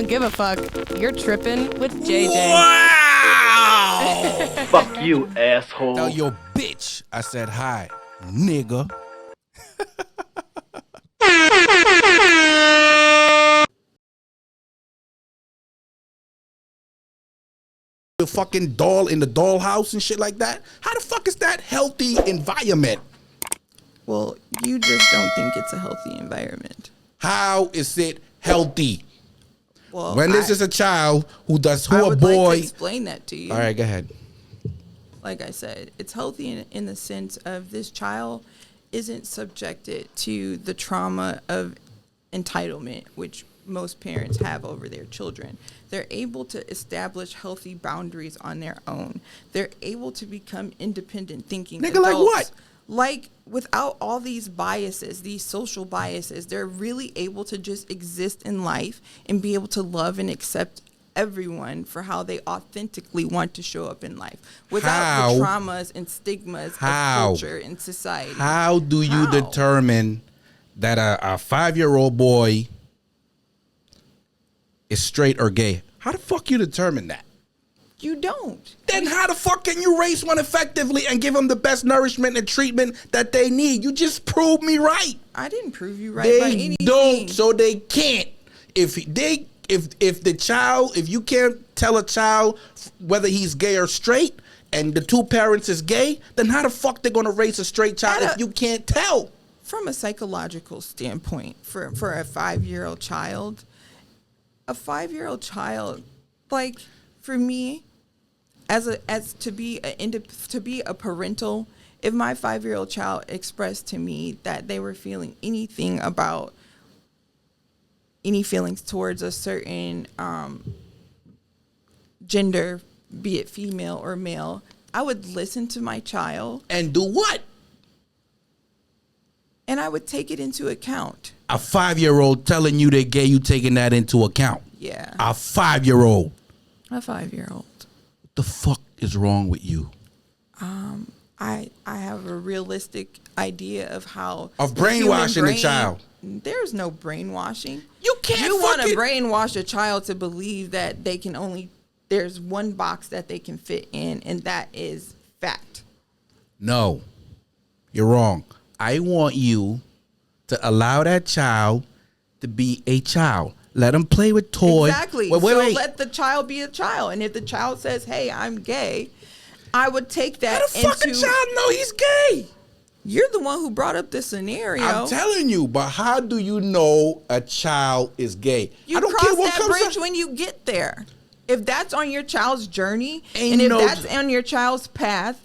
don't give a fuck. You're tripping with JJ. Wow! Fuck you, asshole. Tell your bitch I said hi, nigga. The fucking doll in the dollhouse and shit like that. How the fuck is that healthy environment? Well, you just don't think it's a healthy environment. How is it healthy? Well, When this is a child who does I a would boy. like to explain that to you. All right, go ahead. Like I said, it's healthy in the sense of this child isn't subjected to the trauma of entitlement, which most parents have over their children. They're able to establish healthy boundaries on their own. They're able to become independent thinking Nigga, adults. like what? Like without all these biases, these social biases, they're really able to just exist in life and be able to love and accept everyone for how they authentically want to show up in life without the traumas and stigmas of culture and society. How do you determine that a 5-year-old boy is straight or gay? How the fuck you determine that? You don't. Then how the fuck can you raise one effectively and give them the best nourishment and treatment that they need? You just proved me right. I didn't prove you right They by anything. don't, so they can't. If you can't tell a child whether he's gay or straight, and the two parents is gay, then how the fuck they gonna raise a straight child if you can't tell? From a psychological standpoint, for a 5-year-old child, like for me, to be a parental, if my 5-year-old child expressed to me that they were feeling anything about any feelings towards a certain gender, be it female or male, I would listen to my child. And do what? And I would take it into account. A 5-year-old telling you they're gay, you taking that into account? Yeah. A 5-year-old. A 5-year-old. What the fuck is wrong with you? I have a realistic idea of how of brainwashing a child. There's no brainwashing. You can't. You want to brainwash a child to believe that they can only. There's one box that they can fit in, and that is fact. No, you're wrong. I want you to allow that child to be a child. Let them play with toys. Exactly. Wait. Let the child be a child. And if the child says, hey, I'm gay, I would take that How the fuck a child know he's gay? You're the one who brought up this scenario. I'm telling you, but how do you know a child is gay? You I don't cross care what that comes bridge up. when you get there. If that's on your child's journey, Ain't and if no- that's on your child's path,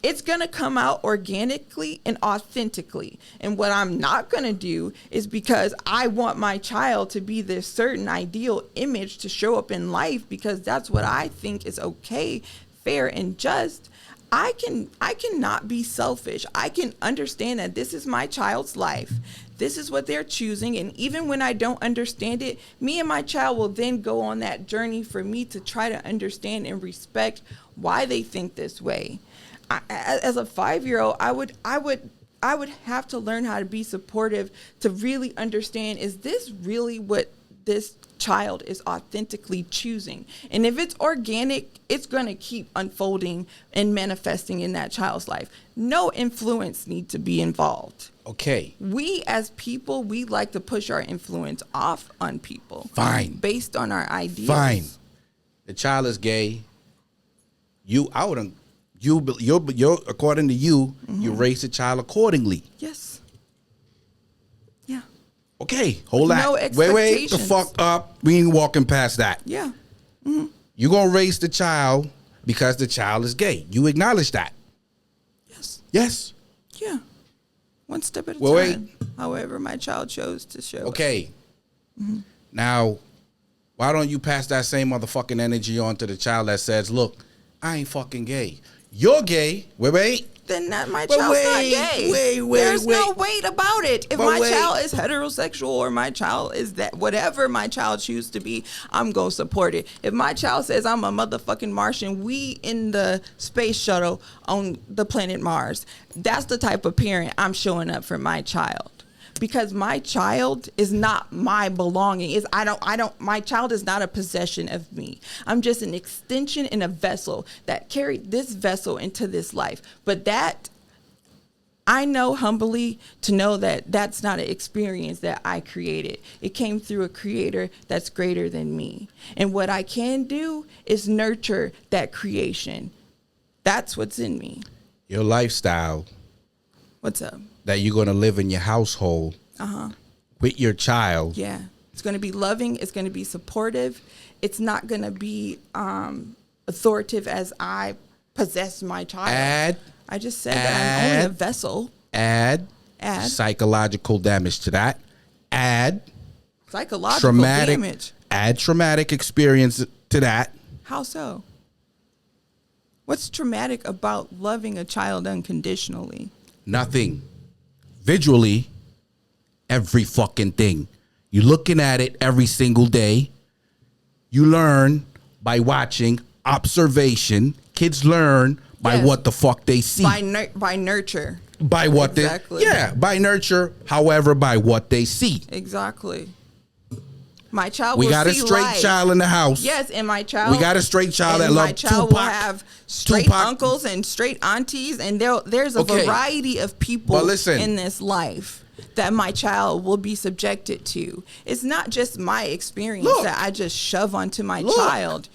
it's going to come out organically and authentically. And what I'm not going to do is because I want my child to be this certain ideal image to show up in life because that's what I think is okay, fair, and just. I cannot be selfish. I can understand that this is my child's life. This is what they're choosing. And even when I don't understand it, me and my child will then go on that journey for me to try to understand and respect why they think this way. As a 5-year-old, I would have to learn how to be supportive to really understand, is this really what this child is authentically choosing? And if it's organic, it's going to keep unfolding and manifesting in that child's life. No influence need to be involved. Okay. We as people, we like to push our influence off on people. Fine. Based on our ideas. Fine. The child is gay. You're according to you, you raise the child accordingly. Yes. Yeah. Okay, hold With that. no Wait, expectations. the fuck up. We ain't walking past that. Yeah. You're going to raise the child because the child is gay. You acknowledge that. Yes. Yes. Yeah. One step at a Wait. time. However my child chose to show. Okay. Now, why don't you pass that same motherfucking energy on to the child that says, look, I ain't fucking gay. You're gay. Wait. Then my But child's not wait, gay. wait. There's no wait about it. If But my wait. child is heterosexual or my child is that, whatever my child chooses to be, I'm going to support it. If my child says I'm a motherfucking Martian, we in the space shuttle on the planet Mars, that's the type of parent I'm showing up for my child. because my child is not my belonging. My child is not a possession of me. I'm just an extension and a vessel that carried this vessel into this life. But that, I know humbly to know that that's not an experience that I created. It came through a creator that's greater than me. And what I can do is nurture that creation. That's what's in me. Your lifestyle. What's up? That you're going to live in your household with your child. Yeah. It's going to be loving. It's going to be supportive. It's not going to be authoritative as I possess my child. I just said that I'm only a vessel. Add psychological damage to that. Add psychological damage. Add traumatic experience to that. How so? What's traumatic about loving a child unconditionally? Nothing. Visually, every fucking thing. You're looking at it every single day. You learn by watching, observation. Kids learn by what the fuck they see. By nurture. By what exactly. by nurture, however, by what they see. Exactly. My child we will got a see straight life. child in the house. Yes, and my child. We got a straight child that loves Tupac. My child will have straight uncles and straight aunties, and there's a variety of people in this life that my child will be subjected to. It's not just my experience that I just shove onto my child.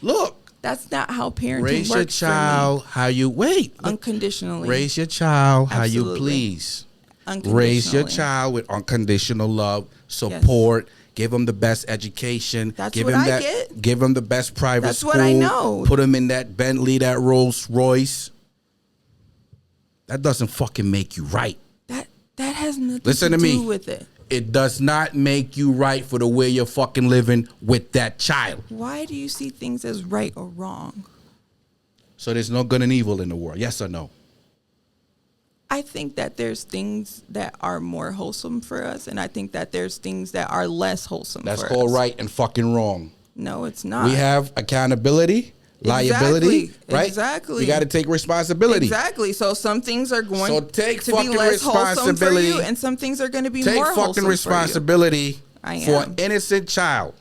That's not how parenting raise works. Your child for me. how you unconditionally. Raise your child how Absolutely. you please. Raise your child with unconditional love, support. Yes. Give them the best education. That's give what him I get. Give them the best private school. That's what I know. Put them in that Bentley, that Rolls Royce. That doesn't fucking make you right. That has nothing Listen to to do me. with it. It does not make you right for the way you're fucking living with that child. Why do you see things as right or wrong? So there's no good and evil in the world. Yes or no? I think that there's things that are more wholesome for us, and I think that there's things that are less wholesome for us. That's called right and fucking wrong. No, it's not. We have accountability, liability, right? Exactly. We got to take responsibility. Exactly. So some things are going to be less wholesome for you, and some things are going to be more wholesome for you. Take fucking responsibility for an innocent child.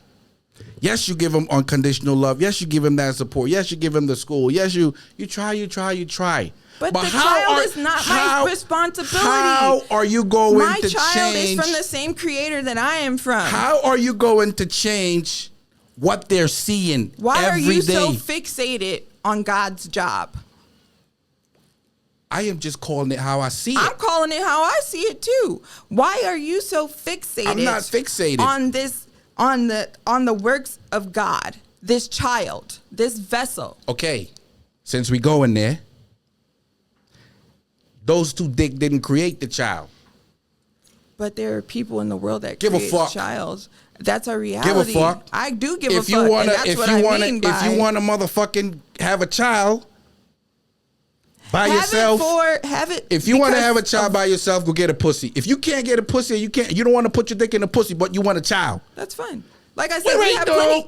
Yes, you give them unconditional love. Yes, you give them that support. Yes, you give them the school. Yes, you try. But the child is not my responsibility. How are you going to change? My child is from the same creator that I am from. How are you going to change what they're seeing every day? Why are you so fixated on God's job? I am just calling it how I see it. I'm calling it how I see it too. Why are you so fixated? I'm not fixated on this, on the works of God. This child, this vessel. Okay, since we go in there. Those two dicks didn't create the child. But there are people in the world that give create a fuck. Childs. That's a reality. Give a fuck. I do give a fuck. If you want to motherfucking have a child by yourself, if you want to have a child by yourself, go get a pussy. If you can't get a pussy, you don't want to put your dick in a pussy, but you want a child. That's fine. Like I said,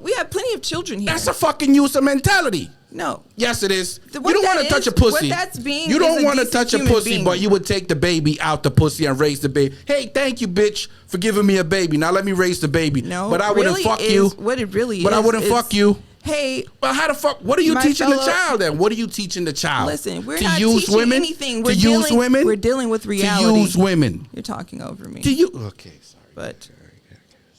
we have plenty of children here. That's a fucking user mentality. No. Yes, it is. You don't want to touch a pussy. You don't want to touch a pussy, but you would take the baby out the pussy and raise the baby. Hey, thank you, bitch, for giving me a baby. Now let me raise the baby. No, but I wouldn't fuck you. What it really is. But I wouldn't fuck you. Hey. Well, how the fuck? What are you teaching the child then? What are you teaching the child? Listen, we're not teaching anything. We're dealing with reality. To use women. You're talking over me. Okay, sorry. But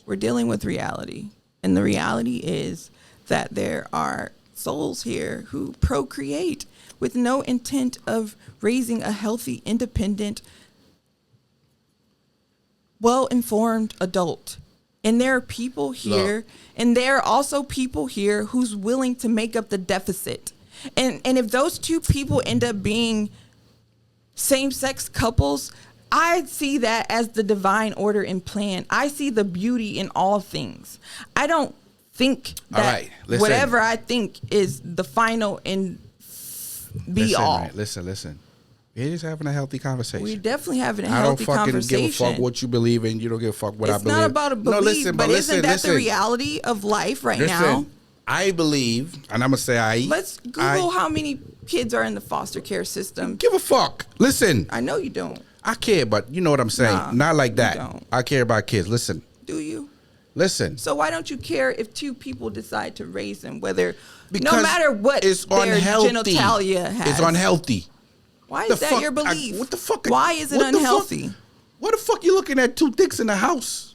we're dealing with reality. And the reality is that there are souls here who procreate with no intent of raising a healthy, independent, well-informed adult. And there are people here, and there are also people here who's willing to make up the deficit. And if those two people end up being same-sex couples, I see that as the divine order and plan. I see the beauty in all things. I don't think that whatever I think is the final and be all. Listen. We're just having a healthy conversation. We're definitely having a healthy conversation. I don't fucking give a fuck what you believe in. You don't give a fuck what I believe. It's not about a belief, but isn't that the reality of life right now? I believe, and I'm going to say Let's Google how many kids are in the foster care system. Give a fuck. Listen. I know you don't. I care, but you know what I'm saying. Nah, Not like you that. don't. I care about kids. Listen. Do you? Listen. So why don't you care if two people decide to raise them, whether Because no matter what it's their unhealthy. genitalia has? It's unhealthy. Why The is that fuck- your belief? what the fuck? Why is it what the fuck- unhealthy? What the fuck you looking at two dicks in the house?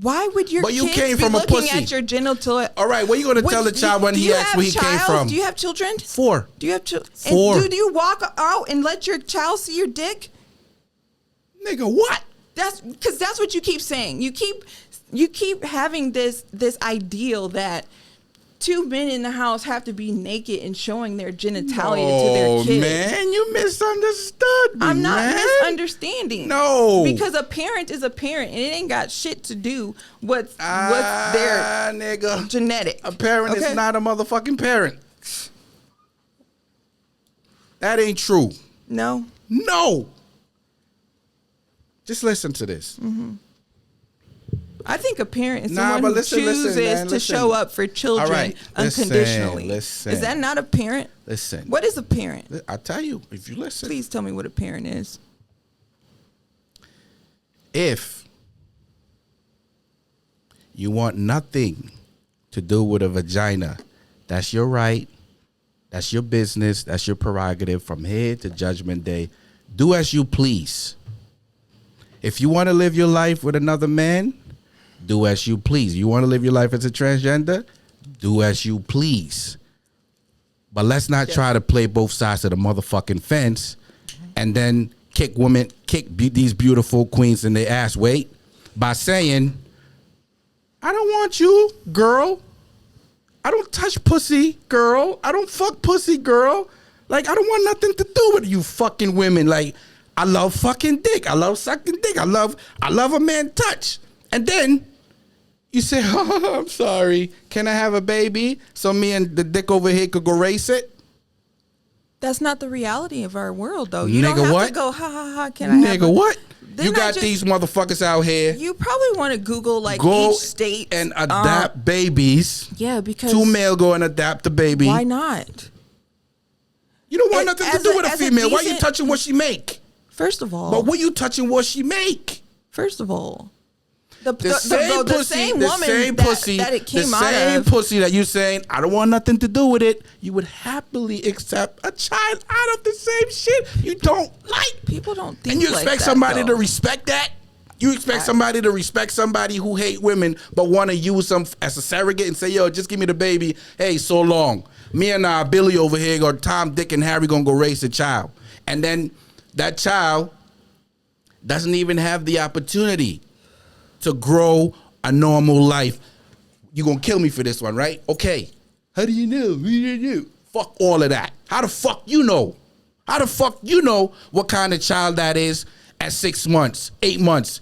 Why would your But you kids came be from a looking pussy. at your genital? All right, what you gonna tell the child when he asks where he came from? Do you have children? 4. Do you have children? 4. Do you walk out and let your child see your dick? Nigga, what? That's because that's what you keep saying. You keep having this ideal that two men in the house have to be naked and showing their genitalia to their kids. Man, you misunderstood me. I'm not man. misunderstanding. No. Because a parent is a parent and it ain't got shit to do what's their nigga. genetic. A parent Okay? is not a motherfucking parent. That ain't true. No. No. Just listen to this. Mm-hmm. I think a parent is Nah, someone but who listen, chooses man, to listen. show up for children All right, unconditionally. listen. Is that not a parent? Listen. What is a parent? I'll tell you if you listen. Please tell me what a parent is. If you want nothing to do with a vagina, that's your right. That's your business. That's your prerogative from here to Judgment Day. Do as you please. If you want to live your life with another man, do as you please. You want to live your life as a transgender? Do as you please. But let's not try to play both sides of the motherfucking fence and then kick these beautiful queens in their ass. Wait, by saying, I don't want you, girl. I don't touch pussy, girl. I don't fuck pussy, girl. Like, I don't want nothing to do with you fucking women. Like, I love fucking dick. I love sucking dick. I love a man touch. And then you say, oh, I'm sorry. Can I have a baby so me and the dick over here could go race it? That's not the reality of our world, though. You don't have to go, ha, ha, ha, can I have Nigga, what? Then You got these motherfuckers out here. You probably want to Google, like, Go each state. and adapt babies. Yeah, because... Two male go and adapt the baby. Why not? You don't want nothing to do with a as a female. Why you decent- touching what she make? First of all... But what you touching what she make? First of all... The same same woman that it came out of... pussy that you saying, I don't want nothing to do with it, you would happily accept a child out of the same shit you don't like. People don't think And you like expect that, somebody though. to respect that? You expect somebody to respect somebody who hate women but want to use them as a surrogate and say, yo, just give me the baby. Hey, so long. Me and Billy over here, or Tom, Dick, and Harry gonna go raise a child. And then that child doesn't even have the opportunity to grow a normal life. You gonna kill me for this one, right? Okay. How do you know? Who do you know? Fuck all of that. How the fuck you know? How the fuck you know what kind of child that is at 6 months, 8 months,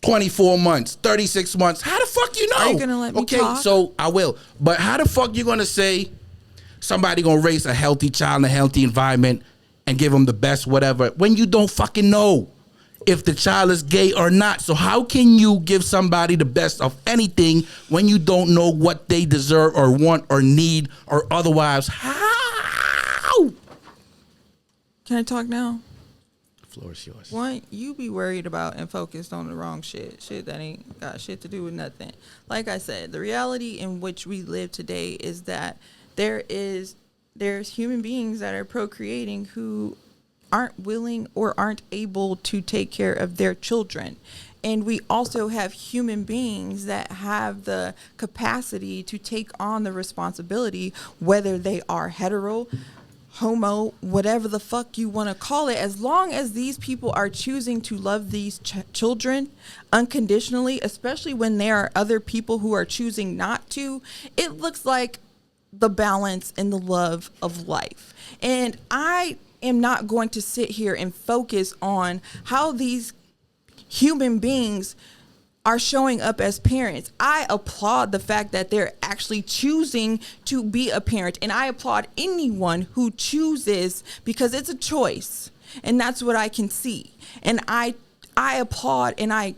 24 months, 36 months? How the fuck you know? Are you gonna let me talk? So I will. But how the fuck you gonna say somebody gonna raise a healthy child in a healthy environment and give them the best whatever when you don't fucking know if the child is gay or not? So how can you give somebody the best of anything when you don't know what they deserve or want or need or otherwise? How? Can I talk now? The floor is yours. One, you be worried about and focused on the wrong shit. Shit that ain't got shit to do with nothing. Like I said, the reality in which we live today is that there's human beings that are procreating who aren't willing or aren't able to take care of their children. And we also have human beings that have the capacity to take on the responsibility, whether they are hetero, homo, whatever the fuck you want to call it, as long as these people are choosing to love these children unconditionally, especially when there are other people who are choosing not to, it looks like the balance and the love of life. And I am not going to sit here and focus on how these human beings are showing up as parents. I applaud the fact that they're actually choosing to be a parent, and I applaud anyone who chooses, because it's a choice, and that's what I can see. And I applaud, and I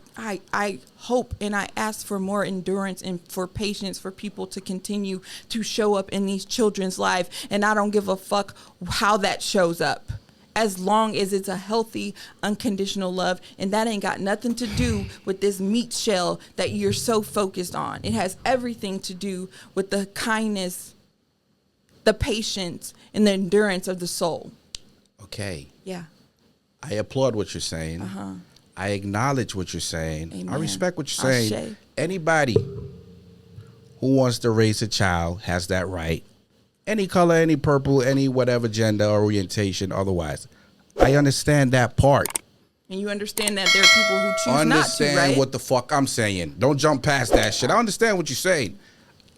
hope and I ask for more endurance and for patience for people to continue to show up in these children's lives. And I don't give a fuck how that shows up. as long as it's a healthy, unconditional love. And that ain't got nothing to do with this meat shell that you're so focused on. It has everything to do with the kindness, the patience, and the endurance of the soul. Okay. Yeah. I applaud what you're saying. I acknowledge what you're saying. Amen. I respect what you're saying. Ashe. Anybody who wants to raise a child has that right. Any color, any purple, any whatever gender, orientation, otherwise. I understand that part. And you understand that there are people who choose not to, Understand right? what the fuck I'm saying. Don't jump past that shit. I understand what you're saying.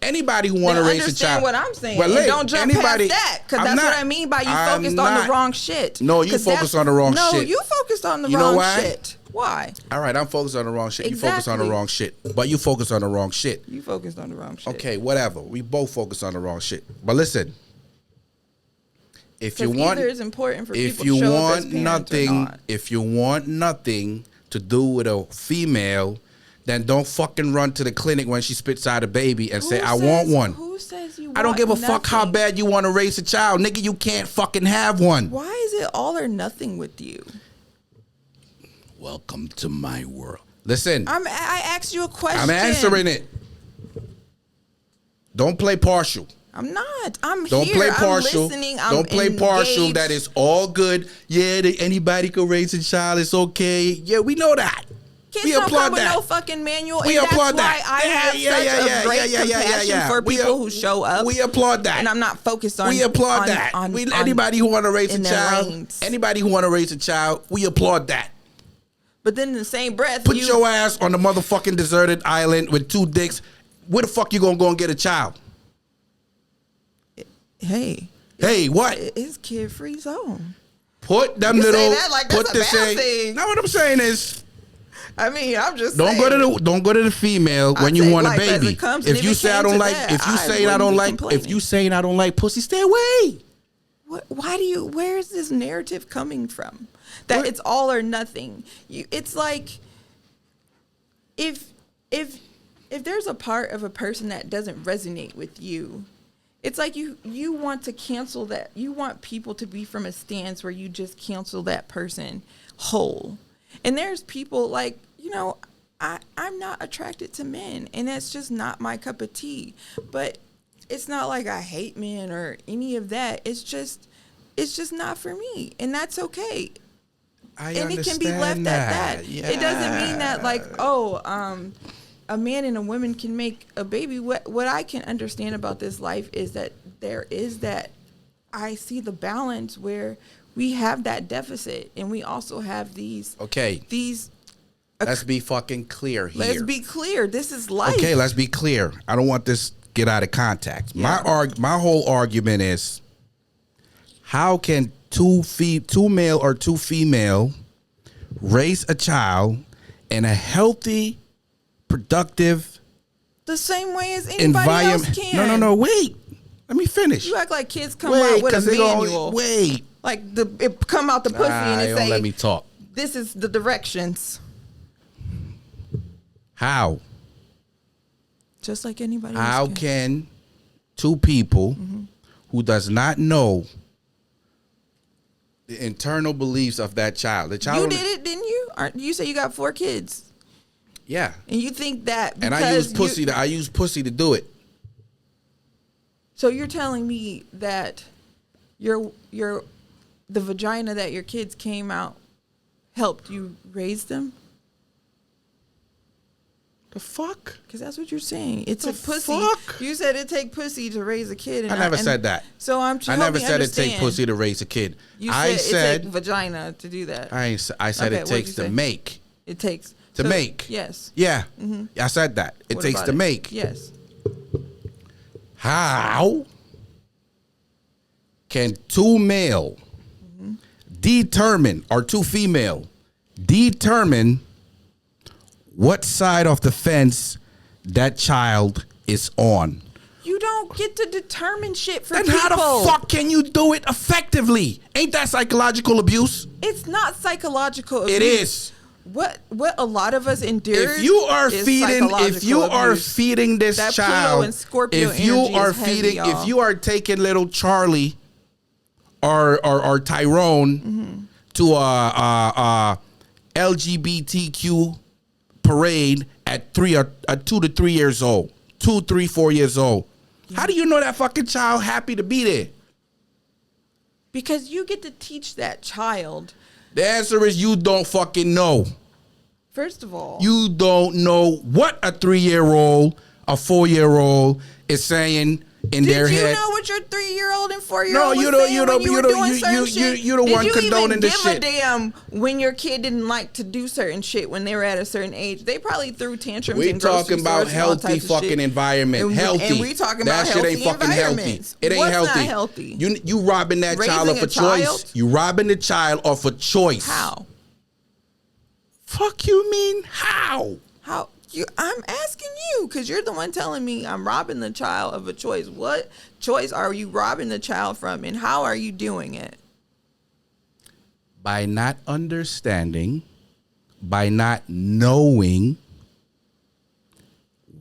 Anybody who want to raise a child. Understand what I'm saying. Well, And don't jump past that, because that's what I mean by you focused on the wrong shit. No, you focused on the wrong shit. No, you focused on the You know wrong why? shit. Why? All right, I'm focused on the wrong shit. You focus on the Exactly. wrong shit. But you focus on the wrong shit. You focused on the wrong shit. Okay, whatever. We both focus on the wrong shit. But listen, if you Because want, either is important for if people you to show up as want parents or nothing, not. if you want nothing to do with a female, then don't fucking run to the clinic when she spits out a baby and say, Who "I want says- one." Who says you I don't want give a fuck how nothing? bad you want to raise a child, nigga. You can't fucking have one. Why is it all or nothing with you? Welcome to my world. Listen, I asked you a question. I'm answering it. Don't play partial. I'm not. I'm Don't here. play partial. I'm listening. I'm Don't play partial. engaged. That is all good. Yeah, anybody can raise a child. It's okay. Yeah, we know that. Kids we don't applaud come with that. no fucking manual. We and applaud that's that. why I have such a great compassion for people who show up. We applaud that. And I'm not focused on. We applaud on- that. on- on- Anybody who want to raise a in their child, lanes. anybody who want to raise a child, we applaud that. But then in the same breath, Put you, your ass on the motherfucking deserted island with 2 dicks. Where the fuck you gonna go and get a child? Hey, What? it's kid free zone. Put them You say little. that like that's put a the bad thing. Now what I'm saying is, I mean, I'm just don't saying. don't go to the female I when you say want a life as baby. it comes, and If if you it say I came don't to like, that, if you I saying I wouldn't don't be like, if complaining. you saying I don't like pussy, stay away. Why do you? Where is this narrative coming from? That Where- it's all or nothing. It's like if there's a part of a person that doesn't resonate with you, it's like you want to cancel that. You want people to be from a stance where you just cancel that person whole. And there's people like, I'm not attracted to men, and that's just not my cup of tea. But it's not like I hate men or any of that. It's just not for me, and that's okay. And it can be left at that. Yeah. It doesn't mean that a man and a woman can make a baby. What I can understand about this life is that there is that. I see the balance where we have that deficit, and we also have these. Okay. These. Let's be fucking clear here. Let's be clear. This is life. Okay, let's be clear. I don't want this to get out of context. Yeah. My whole argument is, how can two male or 2 female raise a child in a healthy, productive The same way as anybody else environment? can. No, wait. Let me finish. You act like kids come out with a 'cause they gonna- manual. Wait. Like it come out the pussy and They it don't say, let me talk. "This is the directions." How? Just like anybody How else can 2 people who does not know the internal beliefs of that child? The child. You did it, didn't you? You say you got 4 kids, Yeah. and you think that And I because use pussy. I use pussy to do it. So you're telling me that the vagina that your kids came out helped you raise them? The fuck? Because that's what you're saying. It's The a pussy. fuck? You said it take pussy to raise a kid. And I never said that. So I'm. I never said it take pussy to raise a kid. You I said it take vagina to do that. I said Okay, it what'd takes you to say? make. It takes To make. Yes. Yeah. I said that. It What takes about to it? make. Yes. How can 2 male determine, or 2 female determine what side of the fence that child is on? You don't get to determine shit for Then people. how the fuck can you do it effectively? Ain't that psychological abuse? It's not psychological abuse. It is. What a lot of us endure. If you are is feeding, if you psychological are abuse. feeding this That Pluto child, and Scorpio if you energy are is heavy, feeding, y'all. if you are taking little Charlie or Tyrone to a LGBTQ parade at 2 to 3 years old, 2, 3, 4 years old. How do you know that fucking child happy to be there? Because you get to teach that child. The answer is you don't fucking know. First of all, You don't know what a 3-year-old, a 4-year-old is saying in their did you head. know what your 3-year-old and 4-year-old No, was you don't- saying you when don't- you you were don't- doing you- certain you- shit? you the one Did you condoning even this give shit. a damn when your kid didn't like to do certain shit when they were at a certain age? They probably threw tantrums. We in grocery talking about stores and all healthy types of fucking shit. environment. And Healthy. we talking that about shit ain't healthy fucking healthy. environments. It ain't What's healthy. not healthy? You robbing that child Raising of a a child? choice. You robbing the child of a choice. How? Fuck you mean how? How? I'm asking you because you're the one telling me I'm robbing the child of a choice. What choice are you robbing the child from, and how are you doing it? By not understanding, by not knowing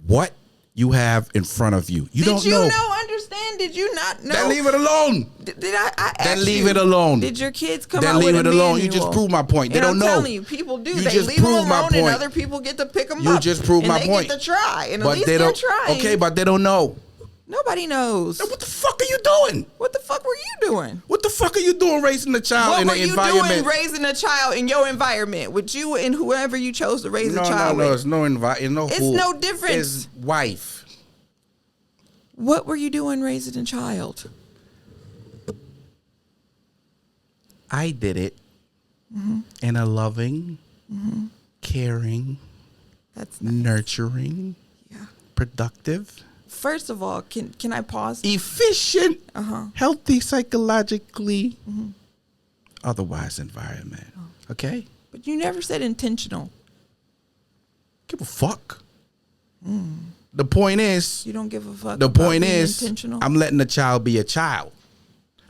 what you have in front of you. You Did don't you know. understand? Did you not know? Then leave it alone. Did I ask Then leave you, it alone. Did your kids come Then out leave with it a alone. manual? You just proved my point. They And don't I'm know. telling you, people do. You They just leave them proved my alone, and point. other people get to pick them You up. just proved and my they point. get to try, and at But least they they're don't. trying. Okay, but they don't know. Nobody knows. Then what the fuck are you doing? What the fuck were you doing? What the fuck are you doing raising a child What in were an you environment? doing raising a child in your environment with you and whoever you chose to raise a child No, with? it's no It's no difference. It's wife. What were you doing raising a child? I did it in a loving, caring, That's nice. nurturing, Yeah. productive, First of all, can I pause? efficient, Uh-huh. healthy psychologically, otherwise environment. Okay? But you never said intentional. Give a fuck. The point is, You don't give a fuck. the about point being is, intentional. I'm letting the child be a child.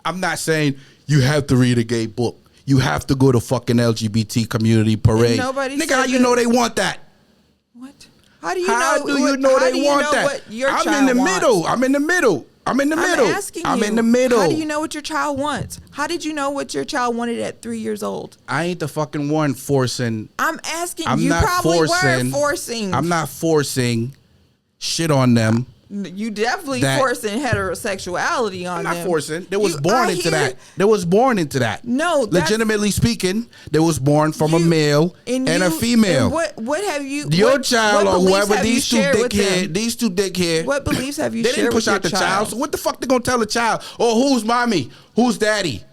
I'm not saying you have to read a gay book. You have to go to fucking LGBT community parade. nobody Nigga, said how you that. know they want that? What? How do you How know? do you know how they do you want know that? what your I'm child in the wants? middle. I'm in the middle. I'm in the middle. I'm asking I'm you. in the middle. How do you know what your child wants? How did you know what your child wanted at 3 years old? I ain't the fucking one forcing. I'm asking. I'm you not probably forcing. were forcing. I'm not forcing shit on them. You definitely that- forcing heterosexuality on I'm not them. forcing. They was You- born I into hear- that. They was born into that. No, that's- legitimately speaking, they was born from a male and a female. And what have you? Your what, child what or beliefs whoever have you these two shared with them? dickhead. What beliefs have you They shared didn't push with out the your child. So what the fuck they gonna tell the child? Oh, who's mommy? Who's daddy?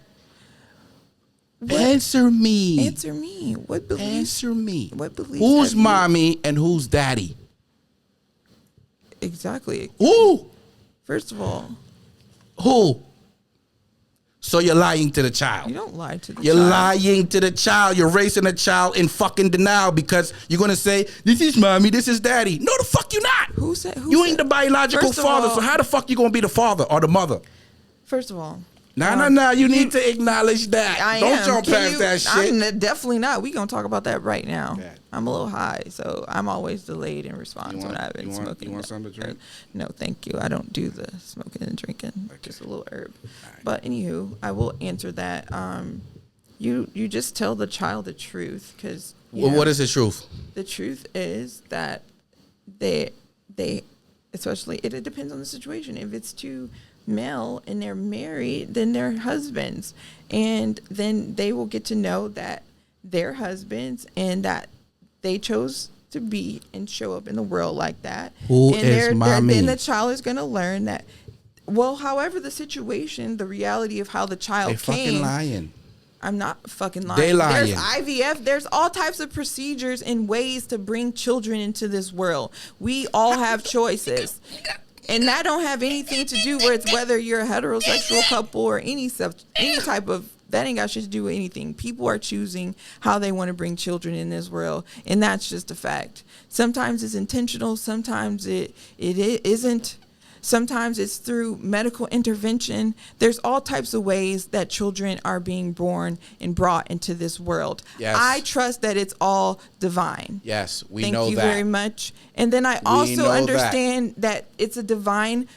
Answer me. Answer me. What beliefs? Answer me. What beliefs? Who's have you- mommy and who's daddy? Exactly. Who? First of all, Who? So you're lying to the child. you don't lie to the You're child. lying to the child. You're raising a child in fucking denial because you're gonna say, "This is mommy, this is daddy." No, the fuck you not. Who said? Who You said- ain't the biological First of father. all- So how the fuck you gonna be the father or the mother? First of all, Nah. You need to acknowledge that. I Don't am. jump Can past you- that shit. I'm definitely not. We gonna talk about that right now. Okay. I'm a little high, so I'm always delayed in response when I've been smoking. You want something to drink? No, thank you. I don't do the smoking and drinking. Just a little herb. But anywho, I will answer that. You just tell the child the truth because Well, what is the truth? the truth is that they especially it depends on the situation. If it's two male and they're married, then they're husbands, and then they will get to know that they're husbands and that they chose to be and show up in the world like that. Who and is mommy? Then the child is going to learn that. Well, however the situation, the reality of how the child They fucking came. lying. I'm not fucking lying. They lying. There's IVF. There's all types of procedures and ways to bring children into this world. We all have choices. And that don't have anything to do with whether you're a heterosexual couple or any type of, that ain't got shit to do with anything. People are choosing how they want to bring children in this world. And that's just a fact. Sometimes it's intentional. Sometimes it isn't. Sometimes it's through medical intervention. There's all types of ways that children are being born and brought into this world. Yes. I trust that it's all divine. Yes, we Thank know you that. very much. And then I know also that. understand that it's a divine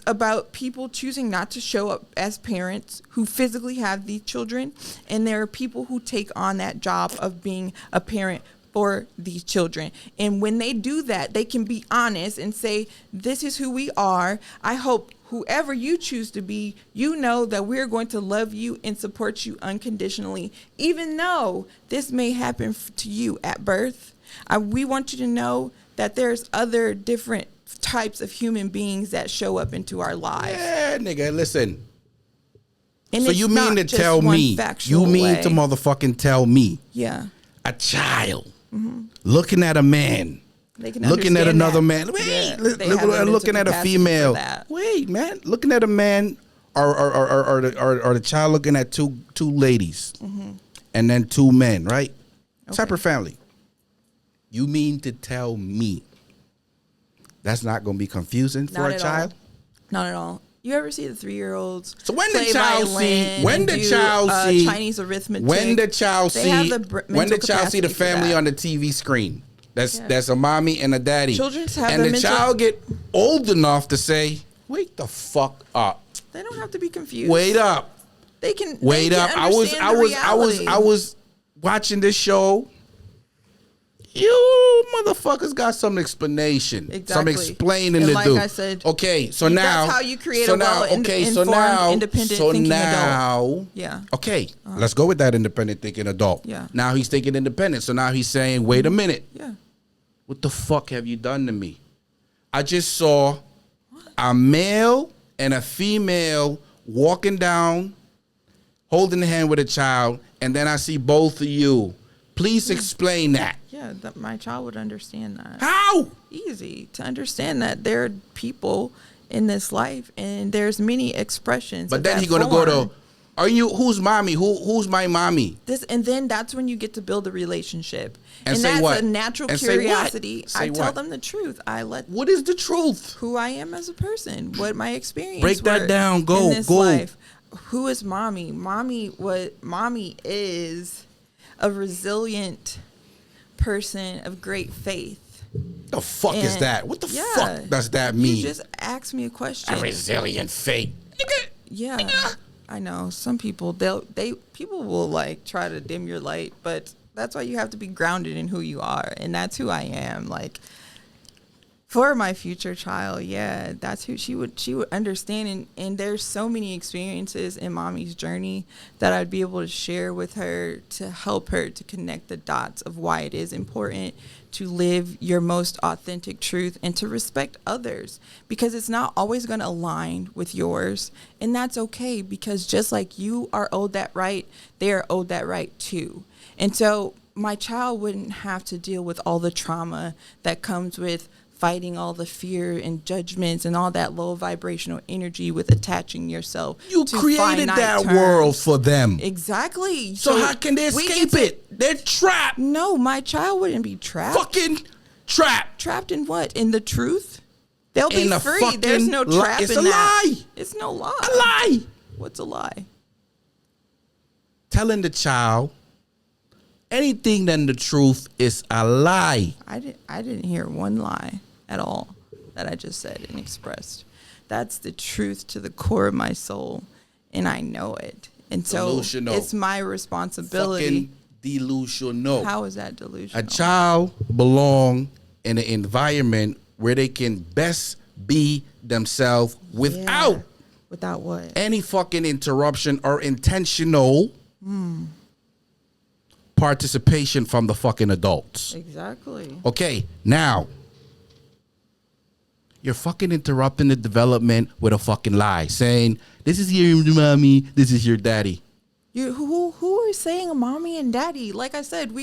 about people choosing not to show up as parents who physically have these children, and there are people who take on that job of being a parent for these children. And when they do that, they can be honest and say, this is who we are. I hope whoever you choose to be, you know that we're going to love you and support you unconditionally, even though this may happen to you at birth. We want you to know that there's other different types of human beings that show up into our lives. Yeah, nigga, listen. And so you mean to tell me, to motherfucking tell me, a child looking at a man, looking at another man, looking at a female, wait, man, looking at a man, or the child looking at two ladies, and then two men, right? Separate family. You mean to tell me that's not going to be confusing for a child? Not at all. You ever see the 3-year-olds? So when the child see Chinese arithmetic, when the child see the family on the TV screen, that's a mommy and a daddy, and the child get old enough to say, "Wait the fuck up." They don't have to be confused. Wait up. They can wait up. I was watching this show. You motherfuckers got some explanation, some explaining to do. Like I said, okay, so now that's how you create a well-informed, independent thinking adult. Yeah. Okay, let's go with that independent thinking adult. Yeah. Now he's thinking independent, so now he's saying, "Wait a minute. Yeah. What the fuck have you done to me? I just saw a male and a female walking down, holding the hand with a child, and then I see both of you. Please explain that." Yeah, my child would understand that. How? Easy to understand that there are people in this life, and there's many expressions. But then he's gonna go to, who's mommy? Who's my mommy? And then that's when you get to build a relationship. And that's what? A natural curiosity. I tell what? them the truth. What is the truth? Who I am as a person. What my experience. Break that down. Go. Life. Who is mommy? Mommy is a resilient person of great faith. The fuck is that? What the fuck does that mean? You just asked me a question. A resilient faith. Yeah. I know. Some people people will like try to dim your light, but that's why you have to be grounded in who you are, and that's who I am. Like, for my future child, that's who she would understand. And there's so many experiences in mommy's journey that I'd be able to share with her to help her to connect the dots of why it is important to live your most authentic truth and to respect others, because it's not always going to align with yours. And that's okay, because just like you are owed that right, they are owed that right too. And so my child wouldn't have to deal with all the trauma that comes with fighting all the fear and judgments and all that low vibrational energy with attaching yourself. You created that world for them. Exactly. So how can they escape it? They're trapped. No, my child wouldn't be trapped. Fucking trapped. Trapped in what? In the truth? They'll be free. There's no trap in that. It's a lie. It's no lie. A lie. What's a lie? Telling the child anything than the truth is a lie. I didn't hear one lie at all that I just said and expressed. That's the truth to the core of my soul, and I know it. And so delusional. It's my responsibility. Fucking delusional. How is that delusional? A child belong in an environment where they can best be themselves without what? Any fucking interruption or intentional participation from the fucking adults. Exactly. Okay, now you're fucking interrupting the development with a fucking lie, saying this is your mommy, this is your daddy. Who are saying mommy and daddy? Like I said,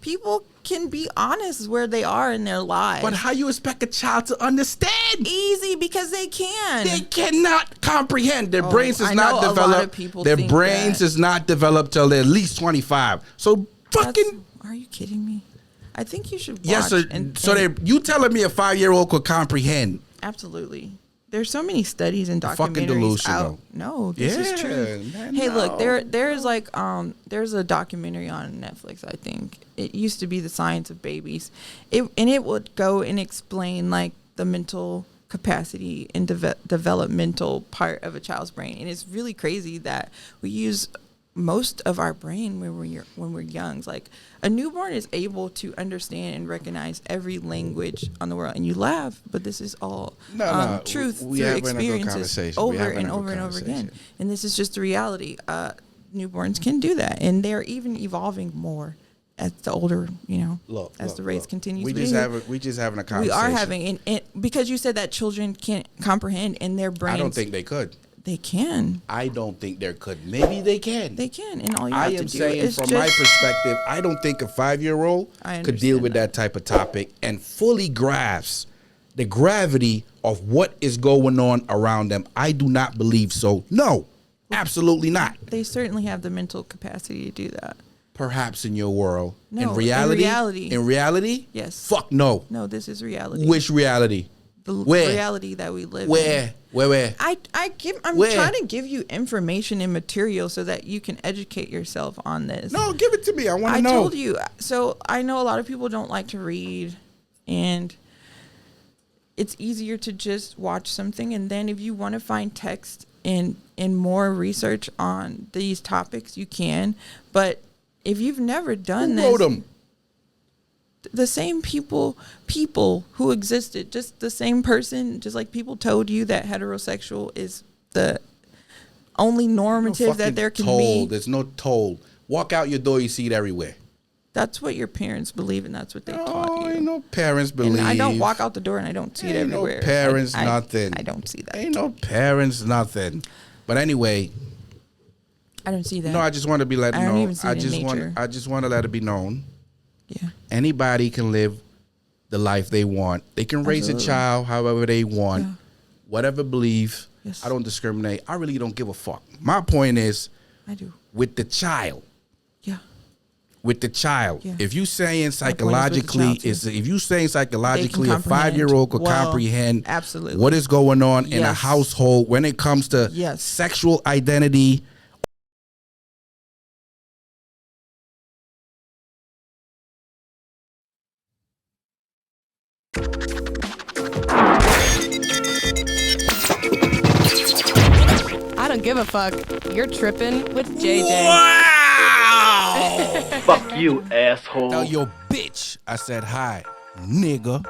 people can be honest where they are in their lives. But how you expect a child to understand? Easy, because they can. They cannot comprehend. Their brains is not developed. Their brains is not developed till they're at least 25. So fucking. Are you kidding me? I think you should watch. Yes, sir. You telling me a 5-year-old could comprehend? Absolutely. There's so many studies and documentaries fucking delusional. out. No, this is true. Man, hey, look, there's a documentary on Netflix, I think. It used to be The Science of Babies. It would go and explain like the mental capacity and developmental part of a child's brain. And it's really crazy that we use most of our brain when we're young. Like a newborn is able to understand and recognize every language on the world. And you laugh, but this is all truth through experiences over and over and over again. And this is just the reality. Newborns can do that, and they're even evolving more as the older, as the race continues. We just having a conversation. We are having, and because you said that children can't comprehend in their brains. I don't think they could. They can. I don't think they could. Maybe they can. They can, and all you have to do is I am saying, from my perspective, I don't think a 5-year-old could deal with that type of topic and fully grasp the gravity of what is going on around them. I do not believe so. No, absolutely not. They certainly have the mental capacity to do that. Perhaps in your world. No, in reality. In reality? Yes. Fuck no. No, this is reality. Which reality? The Where? reality that we live in. Where? I'm Where? trying to give you information and material so that you can educate yourself on this. No, give it to me. I want to know. I told you. So I know a lot of people don't like to read, and it's easier to just watch something. And then if you want to find text and more research on these topics, you can. But if you've never done Who wrote them? The same people who existed, just the same person, just like people told you that heterosexual is the only normative that there can be. There's no told. Walk out your door, you see it everywhere. That's what your parents believe, and that's what they taught you. Ain't no parents believe. And I don't walk out the door and I don't see it everywhere. No parents, nothing. I don't see that. Ain't no parents, nothing. But anyway, I don't see that. No, I just want to be let I don't know. even see it in nature. I just want to let it be known. Yeah. Anybody can live the life they want. They can raise a child however they want. Yeah. Whatever belief. Yes. I don't discriminate. I really don't give a fuck. My point is, I do. With the child. Yeah. With the child. Yeah. If you saying psychologically, a 5-year-old could comprehend absolutely what is going on in a household when it comes to sexual identity. I don't give a fuck. You're tripping with JJ. Wow! Fuck you, asshole. Tell your bitch I said hi, nigga.